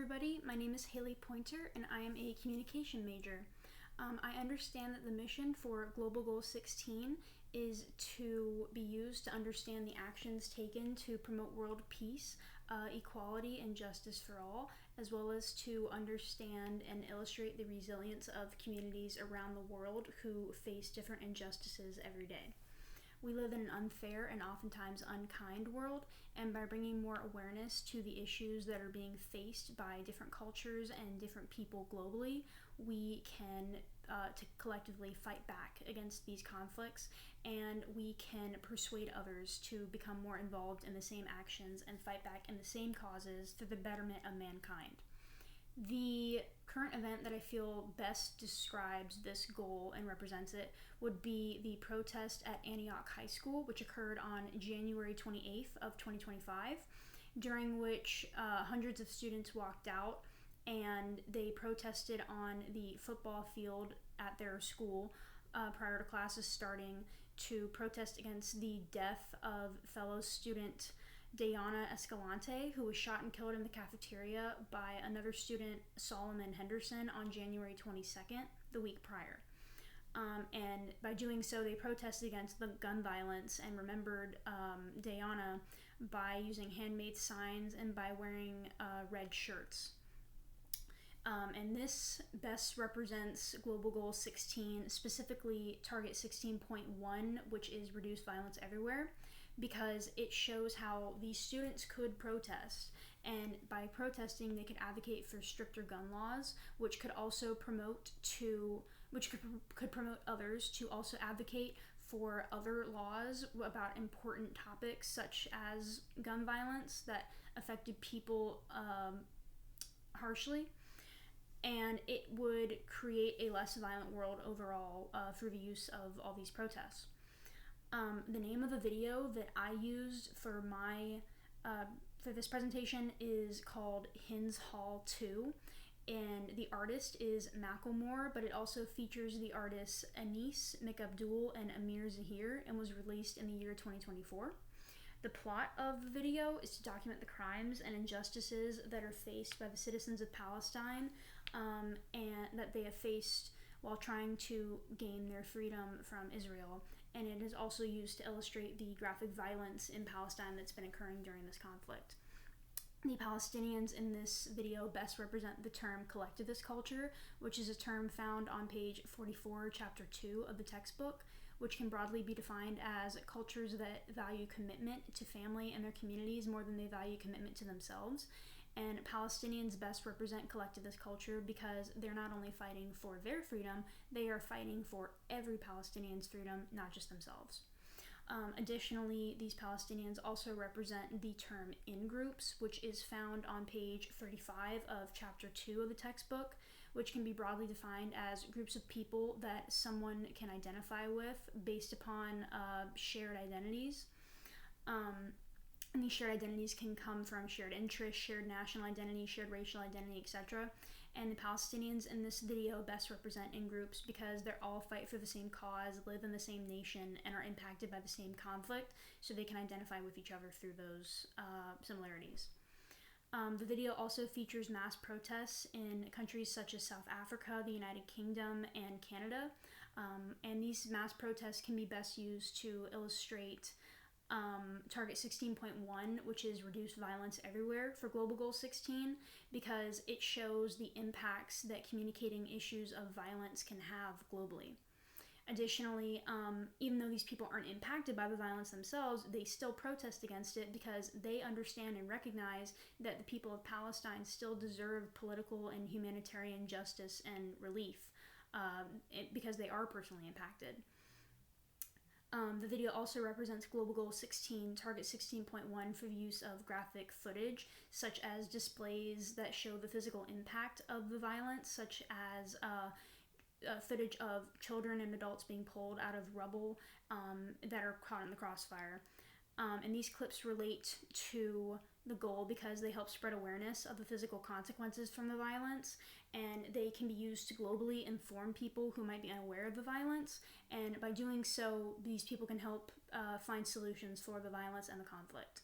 everybody, my name is Haley Pointer and I am a communication major. I understand that the mission for Global Goal 16 is to be used to understand the actions taken to promote world peace, equality, and justice for all, as well as to understand and illustrate the resilience of communities around the world who face different injustices every day. We live in an unfair and oftentimes unkind world, and by bringing more awareness to the issues that are being faced by different cultures and different people globally, we can to collectively fight back against these conflicts, and we can persuade others to become more involved in the same actions and fight back in the same causes for the betterment of mankind. The current event that I feel best describes this goal and represents it would be the protest at Antioch High School, which occurred on January 28th of 2025, during which hundreds of students walked out and they protested on the football field at their school prior to classes starting to protest against the death of fellow student Dayana Escalante, who was shot and killed in the cafeteria by another student, Solomon Henderson, on January 22nd, the week prior. And by doing so, they protested against the gun violence and remembered Dayana by using handmade signs and by wearing red shirts. And this best represents Global Goal 16, specifically Target 16.1, which is Reduce Violence Everywhere, because it shows how these students could protest, and by protesting they could advocate for stricter gun laws, which could also promote others to also advocate for other laws about important topics such as gun violence that affected people harshly. And it would create a less violent world overall through the use of all these protests. The name of the video that I used for for this presentation is called Hins Hall 2, and the artist is Macklemore, but it also features the artists Anis McAbdul and Amir Zahir, and was released in the year 2024. The plot of the video is to document the crimes and injustices that are faced by the citizens of Palestine, and that they have faced while trying to gain their freedom from Israel. And it is also used to illustrate the graphic violence in Palestine that's been occurring during this conflict. The Palestinians in this video best represent the term collectivist culture, which is a term found on page 44, chapter 2 of the textbook, which can broadly be defined as cultures that value commitment to family and their communities more than they value commitment to themselves. And Palestinians best represent collectivist culture because they're not only fighting for their freedom, they are fighting for every Palestinian's freedom, not just themselves. Additionally, these Palestinians also represent the term in-groups, which is found on page 35 of chapter 2 of the textbook, which can be broadly defined as groups of people that someone can identify with based upon shared identities. And these shared identities can come from shared interests, shared national identity, shared racial identity, etc. And the Palestinians in this video best represent in-groups because they all fight for the same cause, live in the same nation, and are impacted by the same conflict, so they can identify with each other through those similarities. The video also features mass protests in countries such as South Africa, the United Kingdom, and Canada. And these mass protests can be best used to illustrate Target 16.1, which is Reduce Violence Everywhere for Global Goal 16, because it shows the impacts that communicating issues of violence can have globally. Additionally, even though these people aren't impacted by the violence themselves, they still protest against it because they understand and recognize that the people of Palestine still deserve political and humanitarian justice and relief because they are personally impacted. The video also represents Global Goal 16, Target 16.1 for the use of graphic footage, such as displays that show the physical impact of the violence, such as footage of children and adults being pulled out of rubble that are caught in the crossfire. And these clips relate to the goal because they help spread awareness of the physical consequences from the violence, and they can be used to globally inform people who might be unaware of the violence, and by doing so, these people can help find solutions for the violence and the conflict.